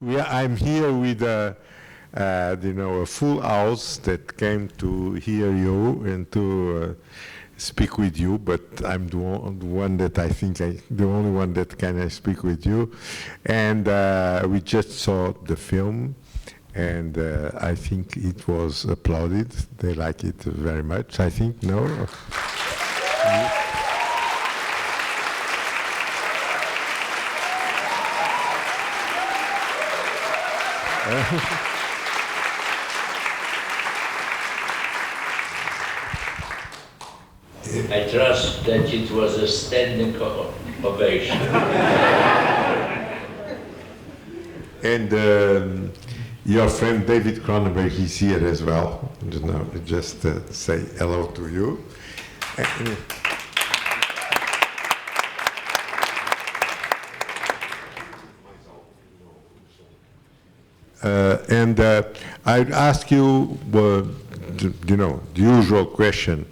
I'm here with a full house that came to hear you and to speak with you. But I'm the one that I think the only one that can speak with you. And we just saw the film, and I think it was applauded. They like it very much. I think no. I trust that it was a standing ovation. And your friend David Cronenberg is here as well. Just say hello to you. And I'd ask you, the usual question: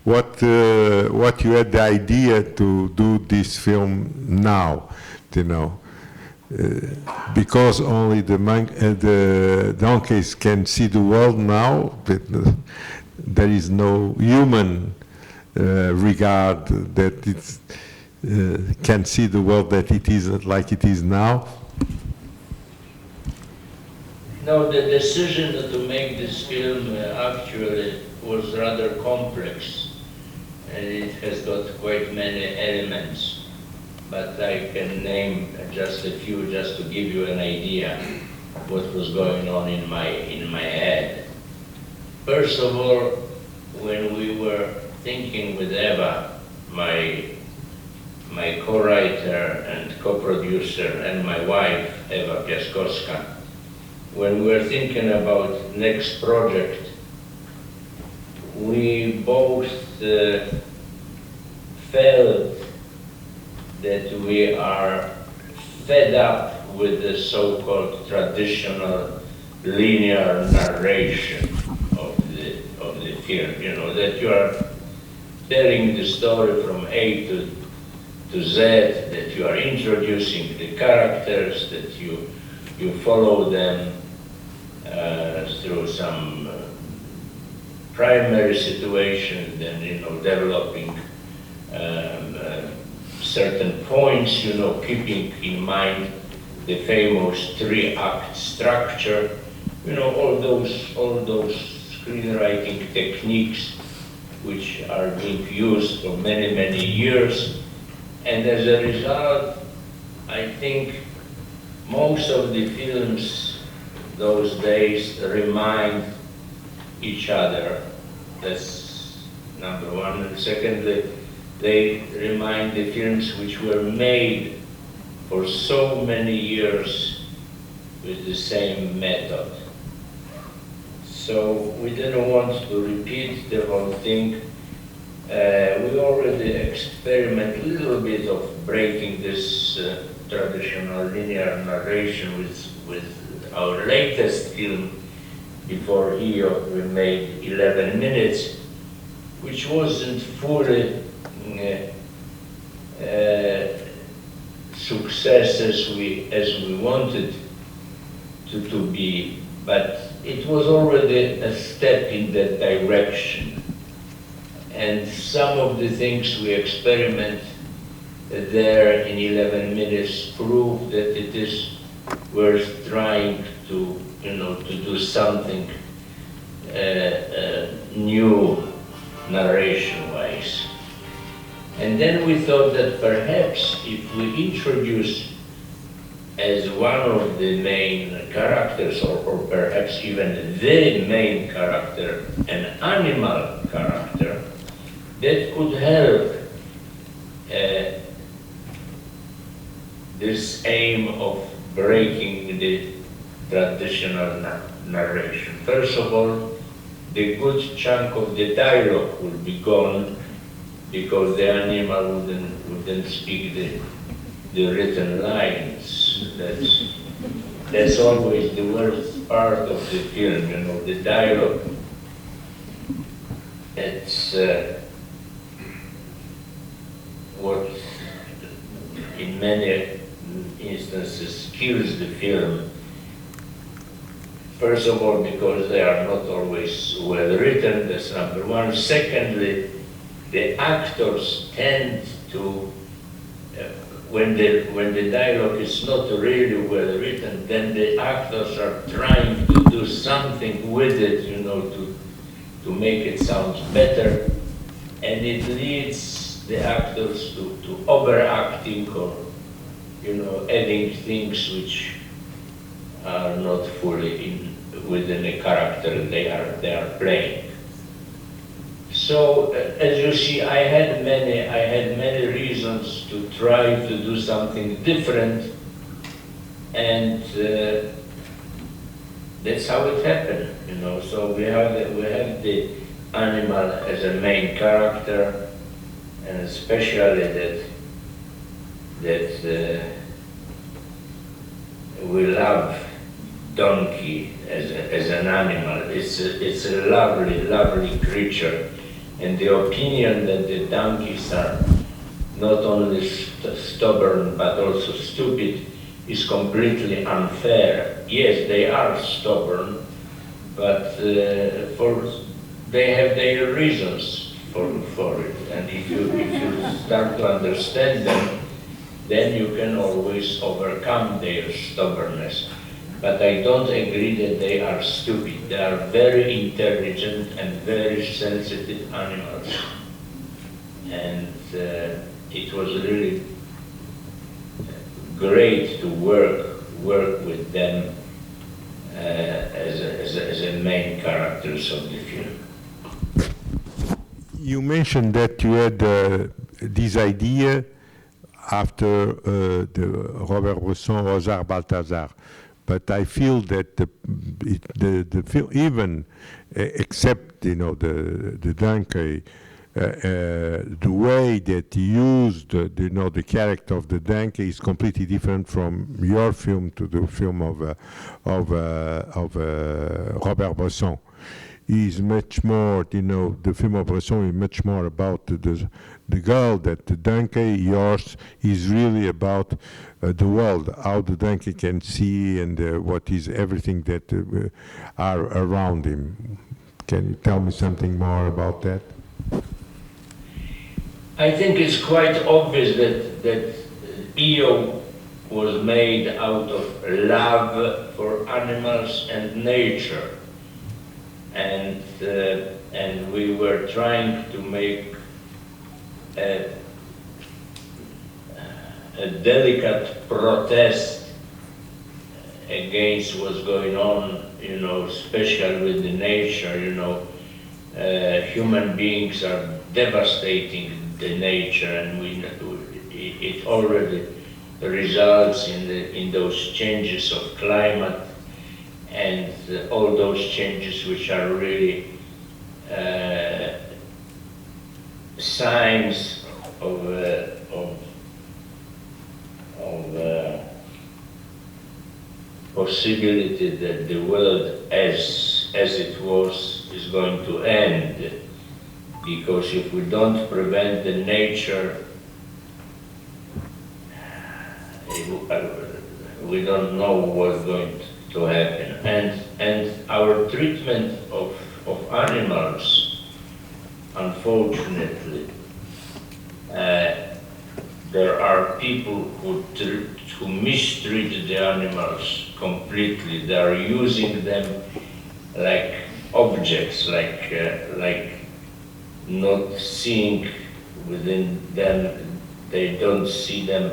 what you had the idea to do this film now, because only the donkeys can see the world now. But there is no human regard that it can see the world that it is like it is now. No, the decision to make this film actually was rather complex, and it has got quite many elements, but I can name just a few just to give you an idea what was going on in my head. First of all, when we were thinking with Eva, my co-writer and co-producer, and my wife, Eva Piaskowska, when we were thinking about next project, we both felt that we are fed up with the so-called traditional linear narration of the film. That you are telling the story from A to Z, that you are introducing the characters, that you follow them through some primary situation, then developing certain points, keeping in mind the famous 3-act structure, all those screenwriting techniques which are being used for many, many years. And as a result, I think most of the films those days remind each other. That's number one. And secondly, they remind the films which were made for so many years with the same method. So we didn't want to repeat the whole thing. We already experiment a little bit of breaking this traditional linear narration with our latest film, Before Io, we made 11 minutes, which wasn't fully success as we wanted to be, but it was already a step in that direction. And some of the things we experiment there in 11 minutes prove that it is worth trying to do something new narration-wise. And then we thought that perhaps if we introduce as one of the main characters, or perhaps even the main character, an animal character, that could help this aim of breaking the traditional narration. First of all, the good chunk of the dialogue would be gone because the animal wouldn't speak the written lines. That's always the worst part of the film, the dialogue. It's what in many instances kills the film First of all, because they are not always well written, that's number one. Secondly, the actors tend to, when the dialogue is not really well written, then the actors are trying to do something with it, you know, to make it sound better, and it leads the actors to overacting or, you know, adding things which are not fully within the character they are playing. So as you see, I had many reasons to try to do something different, and that's how it happened, you know. So we have the animal as a main character, and especially that we love donkey as an animal. It's a lovely creature, and the opinion that the donkeys are not only stubborn but also stupid is completely unfair. Yes, they are stubborn, but they have their reasons for it, and if you start to understand them, then you can always overcome their stubbornness. But I don't agree that they are stupid. They are very intelligent and very sensitive animals. And it was really great to work with them as a main characters of the film. You mentioned that you had this idea after the Robert Bresson, Ozar Balthazar. But I feel that the film, even except, you know, the donkey, the way that he used you know, the character of the donkey is completely different from your film to the film of Robert Bresson. Is much more, you know, the film of Bresson is much more about the girl, that the donkey, yours is really about the world, how the donkey can see and what is everything that are around him. Can you tell me something more about that? I think it's quite obvious that EO was made out of love for animals and nature. And we were trying to make a delicate protest against what's going on, you know, especially with the nature, you know. Human beings are devastating the nature, and it already results in those changes of climate, and all those changes which are really signs of possibility that the world as it was is going to end, because if we don't prevent the nature, we don't know what's going to happen. And our treatment of animals, unfortunately, there are people who mistreat the animals completely. They are using them like objects, like not seeing within them. They don't see them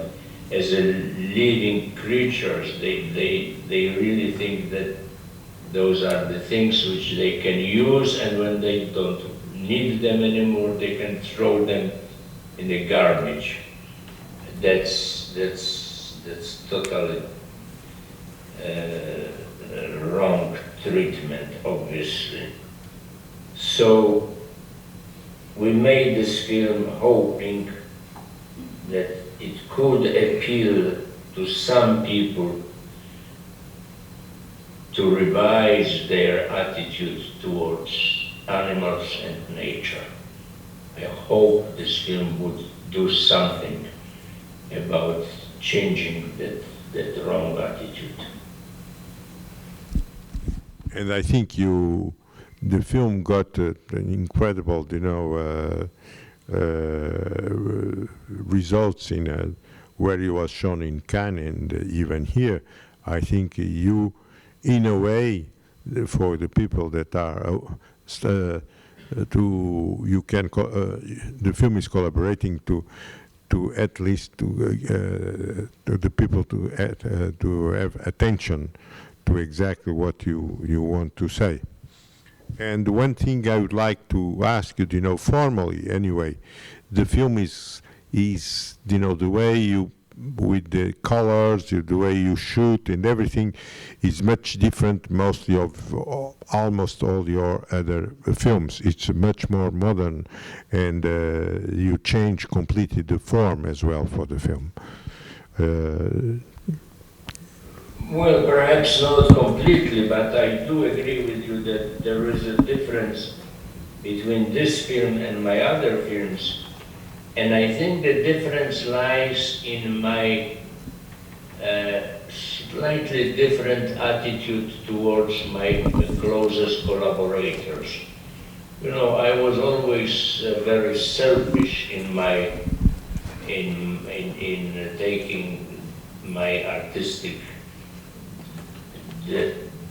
as a living creatures. They really think that those are the things which they can use, and when they don't need them anymore, they can throw them in the garbage. That's totally wrong treatment, obviously. So we made this film hoping that it could appeal to some people to revise their attitude towards animals and nature. I hope this film would do something about changing that wrong attitude. And I think the film got an incredible, results in where it was shown in Cannes and even here. I think you, in a way, for the people that are the film is collaborating to at least to the people to have attention to exactly what you want to say. And one thing I would like to ask you, formally anyway, the film is the way you, with the colors, the way you shoot and everything is much different mostly of almost all your other films. It's much more modern and you change completely the form as well for the film. Well, perhaps not completely, but I do agree with you that there is a difference between this film and my other films. And I think the difference lies in my slightly different attitude towards my closest collaborators. I was always very selfish in taking my artistic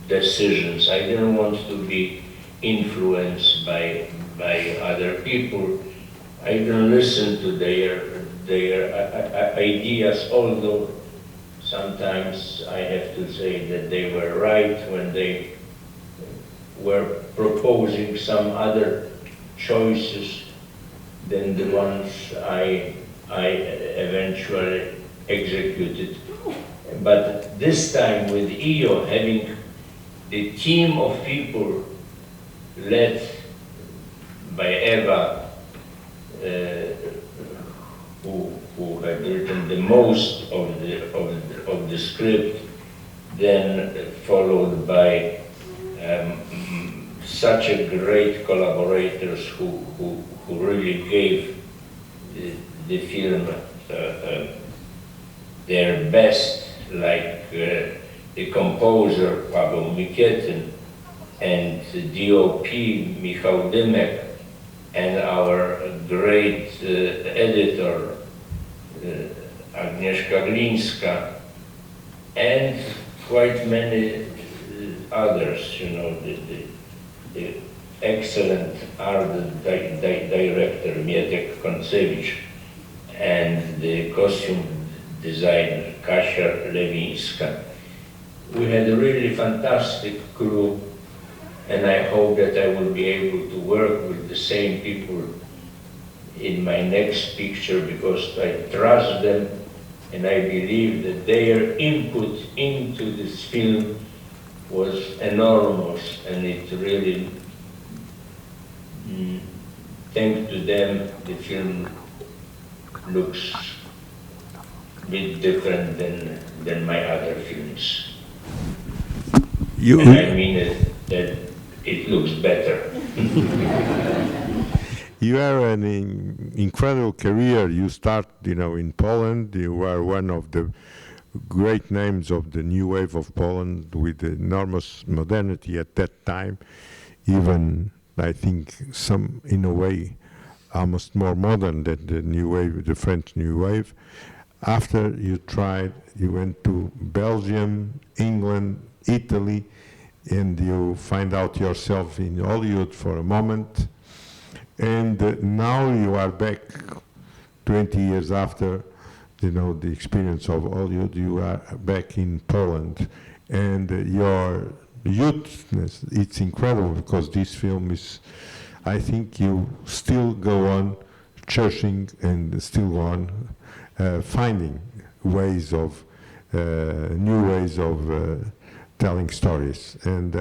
decisions. I didn't want to be influenced by other people. I didn't listen to their ideas, although sometimes I have to say that they were right when they were proposing some other choices than the ones I eventually executed. But this time with EO, having the team of people led by Eva, who had written the most of the script, then followed by such a great collaborators who really gave the film their best, like the composer Paweł Mikietin and the DOP Michał Dymek, and our great editor, Agnieszka Glińska, and quite many others, the excellent art director, Mietek Koncewicz, and the costume designer, Kasia Lewińska. We had a really fantastic crew, and I hope that I will be able to work with the same people in my next picture, because I trust them and I believe that their input into this film was enormous, and it really, thanks to them, the film looks a bit different than my other films. And I mean it, that it looks better. You have an incredible career. You start, in Poland. You were one of the great names of the new wave of Poland, with enormous modernity at that time. Even, I think, some, in a way, almost more modern than the new wave, the French new wave. After you went to Belgium, England, Italy, and you find out yourself in Hollywood for a moment. And now you are back 20 years after, the experience of Hollywood. You are back in Poland, and your youthness, it's incredible, because this film is, I think you still go on cherishing and still go on finding ways of, new ways of telling stories. And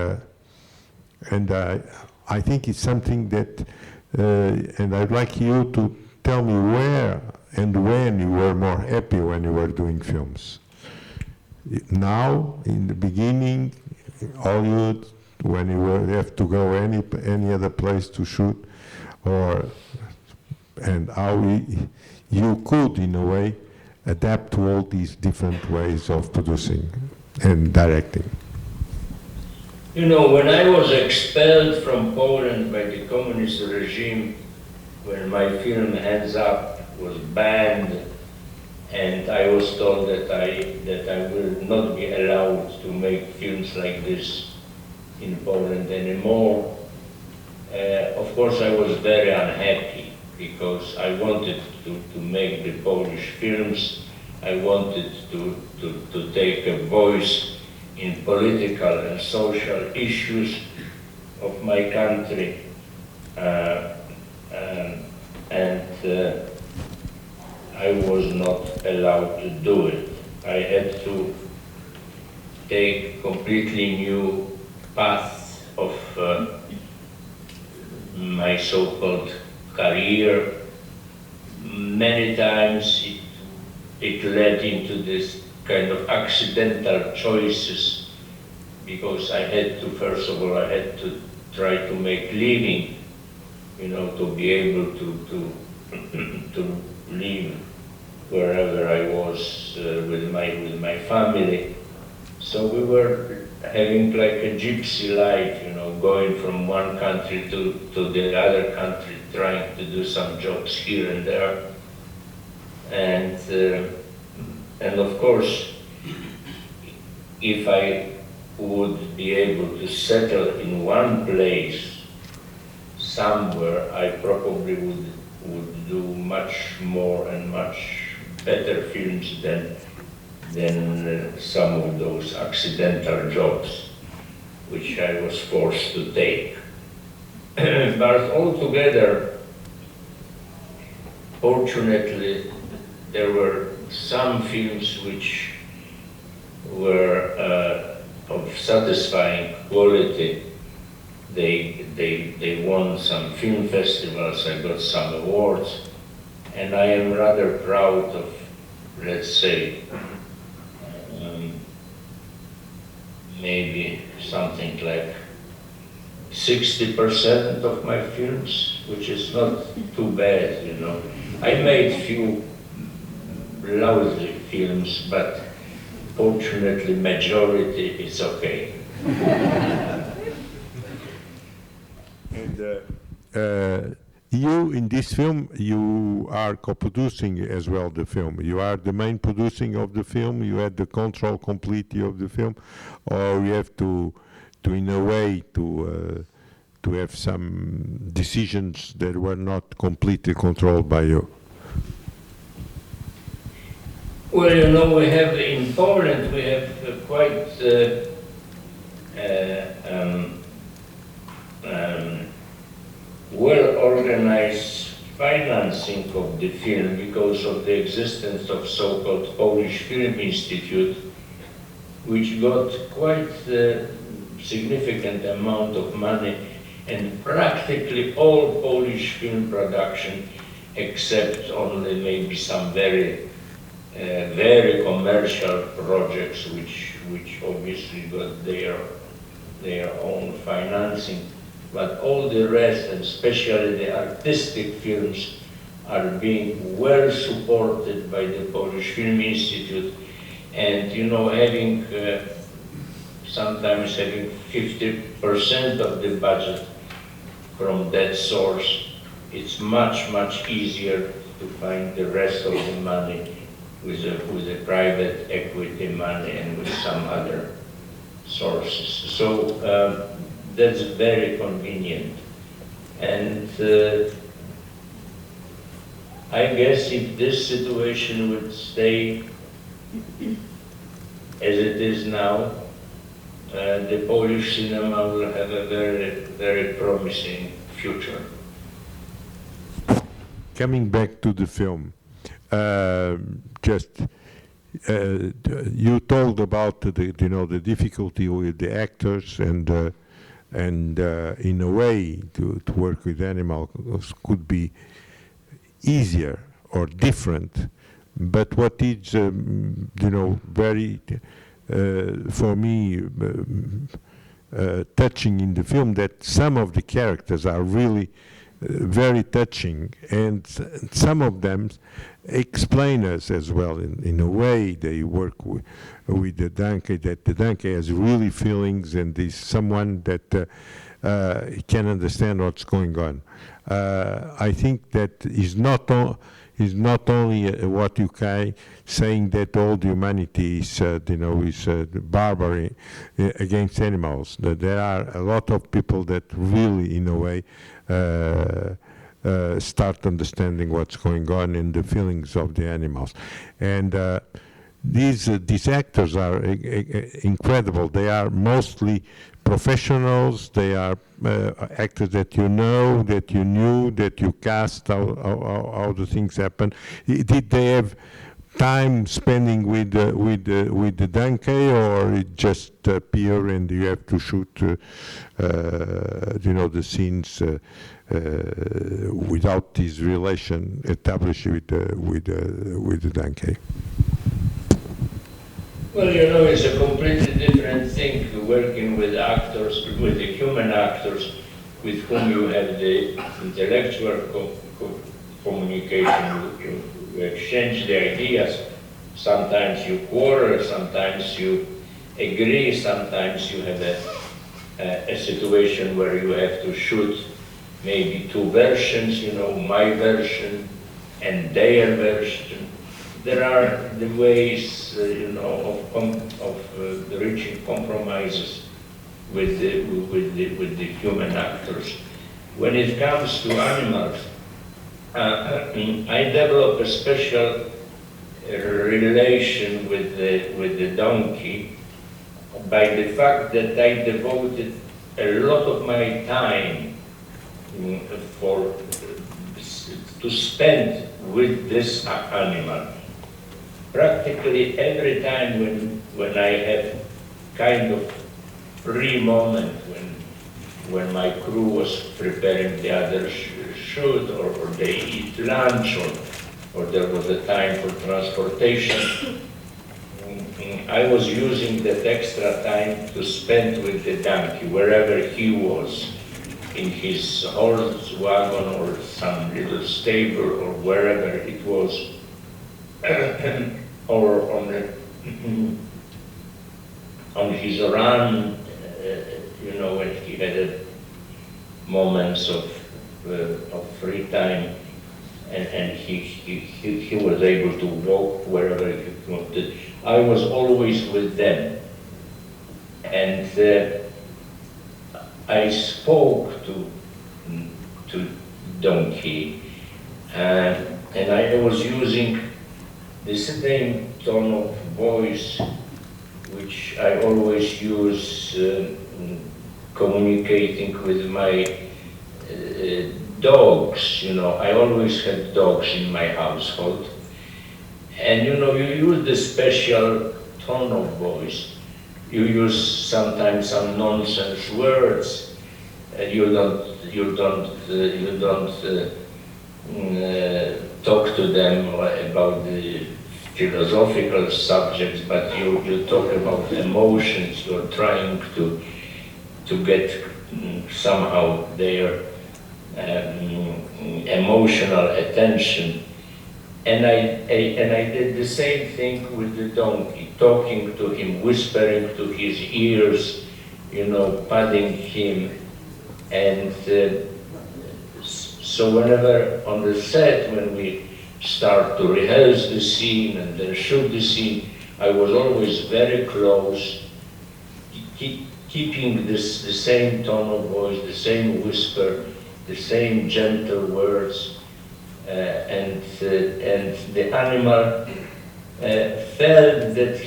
I think it's something that, and I'd like you to tell me where and when you were more happy when you were doing films. Now, in the beginning, Hollywood, when you have to go any other place to shoot, and how you could, in a way, adapt to all these different ways of producing and directing. You know, when I was expelled from Poland by the communist regime, when my film Hands Up was banned, and I was told that I will not be allowed to make films like this in Poland anymore, of course I was very unhappy, because I wanted to make the Polish films. I wanted to take a voice in political and social issues of my country, and I was not allowed to do it. I had to take completely new path of my so-called career. Many times it led into this kind of accidental choices, because I had to, first of all, I had to try to make living, you know, to be able to live wherever I was with my family. So we were having like a gypsy life, you know, going from one country to the other country, trying to do some jobs here and there. And of course, if I would be able to settle in one place somewhere, I probably would do much more and much better films than some of those accidental jobs which I was forced to take. But altogether, fortunately, there were some films which were of satisfying quality. They won some film festivals, I got some awards, and I am rather proud of, let's say, maybe something like 60% of my films, which is not too bad, you know. I made few lousy films, but fortunately majority is okay. And you, in this film, you are co-producing as well the film. You are the main producing of the film. You had the control completely of the film, or you have to in a way, to have some decisions that were not completely controlled by you. Well, you know, we have in Poland, we have quite well-organized financing of the film because of the existence of so-called Polish Film Institute, which got quite a significant amount of money, and practically all Polish film production, except only maybe some very commercial projects, which obviously got their own financing. But all the rest, and especially the artistic films, are being well supported by the Polish Film Institute. And, you know, having sometimes having 50% of the budget from that source, it's much, much easier to find the rest of the money with the private equity money and with some other sources. So that's very convenient. And I guess if this situation would stay as it is now, the Polish cinema will have a very, very promising future. Coming back to the film, you told about the difficulty with the actors, and in a way to work with animals could be easier or different. But what is very for me touching in the film, that some of the characters are really very touching, and some of them explainers as well. In a way, they work with the donkey, that the donkey has really feelings and is someone that can understand what's going on. I think that is not only what you can saying that all humanity is barbary against animals. That there are a lot of people that really, in a way, start understanding what's going on in the feelings of the animals. And these actors are incredible. They are mostly professionals. They are actors that you know, that you knew, that you cast, how the things happen. Did they have time spending with the donkey, or it just appear and you have to shoot the scenes without this relation established with the donkey? Well, it's a completely different thing working with actors, with the human actors, with whom you have the intellectual communication. You exchange the ideas. Sometimes you quarrel, sometimes you agree, sometimes you have a situation where you have to shoot maybe two versions, my version and their version. There are the ways, of reaching compromises with the human actors. When it comes to animals, I develop a special relation with the donkey by the fact that I devoted a lot of my time to spend with this animal. Practically every time when I have kind of free moment, when my crew was preparing the other shoot, or they eat lunch, or there was a time for transportation, I was using that extra time to spend with the donkey, wherever he was, in his horse wagon or some little stable or wherever it was, or on his run, when he had moments of free time, and he was able to walk wherever he wanted. I was always with them, and I spoke to donkey, and I was using the same tone of voice which I always use communicating with my dogs. I always had dogs in my household, and you use the special tone of voice. You use sometimes some nonsense words, and you don't talk to them about the philosophical subjects, but you talk about emotions. You're trying to get somehow their emotional attention. And I did the same thing with the donkey, talking to him, whispering to his ears, patting him. And so whenever on the set, when we start to rehearse the scene and then shoot the scene, I was always very close, keeping the same tone of voice, the same whisper, the same gentle words. And the animal felt that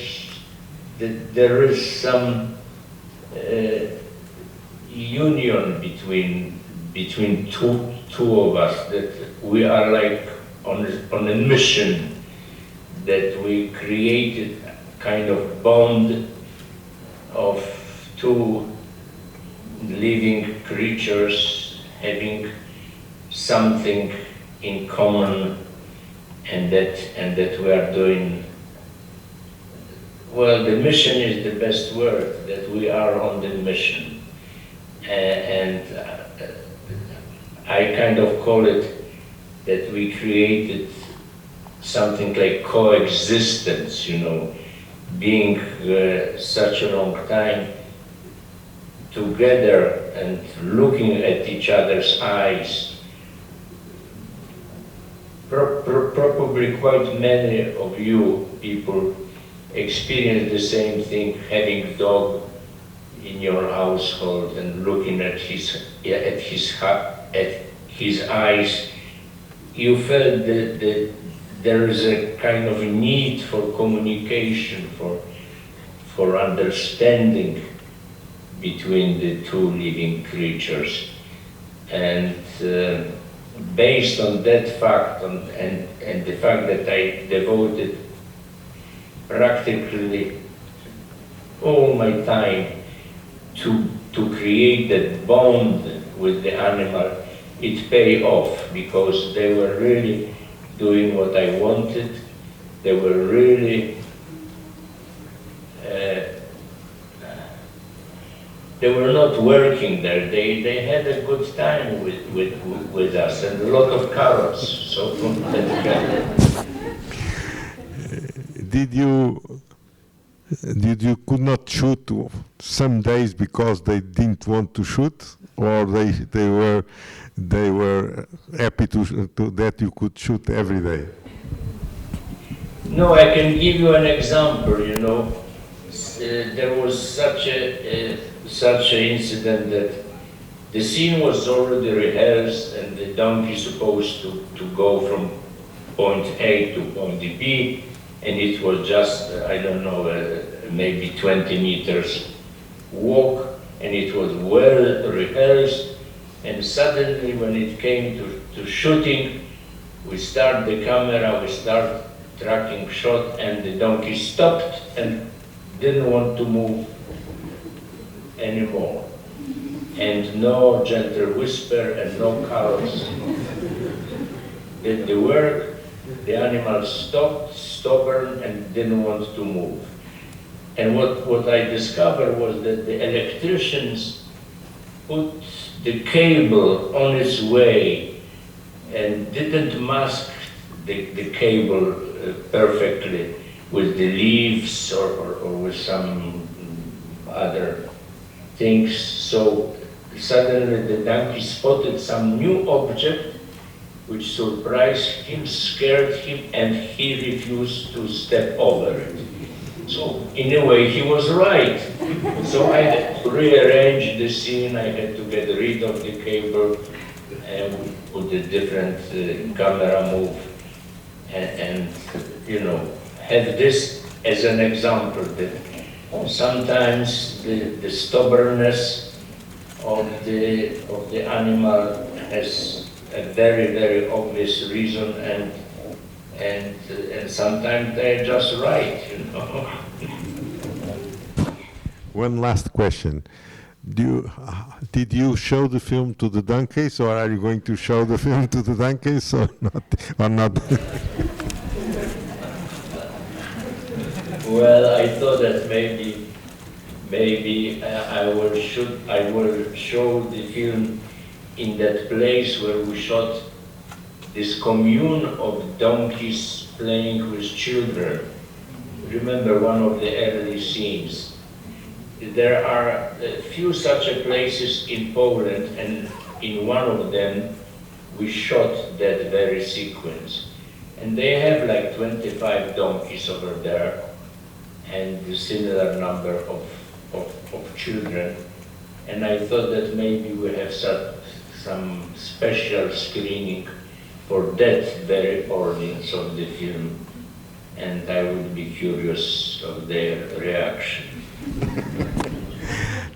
there is some union between two of us, that we are like on a mission, that we created a kind of bond of two living creatures having something in common, and that we are doing, well, the mission is the best word, that we are on the mission. And I kind of call it that we created something like coexistence, you know, being such a long time together and looking at each other's eyes. Probably quite many of you people experience the same thing, having a dog in your household and looking at his eyes. You felt that there is a kind of need for communication, for understanding between the two living creatures. And based on that fact and the fact that I devoted practically all my time to create that bond with the animal, it paid off, because they were really doing what I wanted. They were really they were not working there. They had a good time with us, and a lot of carrots. So did you could not shoot some days because they didn't want to shoot, or they were happy to that you could shoot every day? No, I can give you an example. You know, there was such an incident that the scene was already rehearsed, and the donkey supposed to go from point A to point B, and it was just, I don't know, maybe 20 meters walk, and it was well rehearsed. And suddenly, when it came to shooting, we start the camera, we start tracking shot, and the donkey stopped and didn't want to move anymore. And no gentle whisper and no carrots did the work. The animal stopped, stubborn, and didn't want to move. And what I discovered was that the electricians put the cable on its way and didn't mask the cable perfectly with the leaves or with some other things. So suddenly the donkey spotted some new object which surprised him, scared him, and he refused to step over it. So in a way he was right. So I had to rearrange the scene, I had to get rid of the cable and put a different camera move and you know, have this as an example that sometimes the stubbornness of the animal has a very, very obvious reason, and sometimes they're just right, you know. One last question. Did you show the film to the donkeys, or are you going to show the film to the donkeys, or not? Or not? Well, I thought that maybe I will show the film in that place where we shot this commune of donkeys playing with children. Remember one of the early scenes. There are a few such places in Poland, and in one of them we shot that very sequence. And they have like 25 donkeys over there and a similar number of children. And I thought that maybe we have some special screening for that very audience of the film, and I would be curious of their reaction.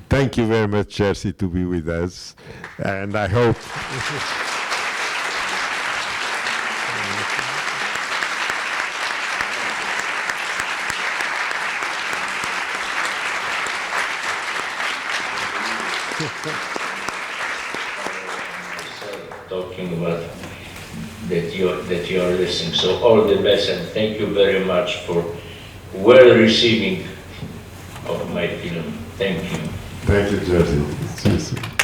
Thank you very much, Jerzy, to be with us, and I hope talking about that you are listening. So all the best, and thank you very much for well receiving of my film. Thank you. Thank you, Jerzy. See you soon.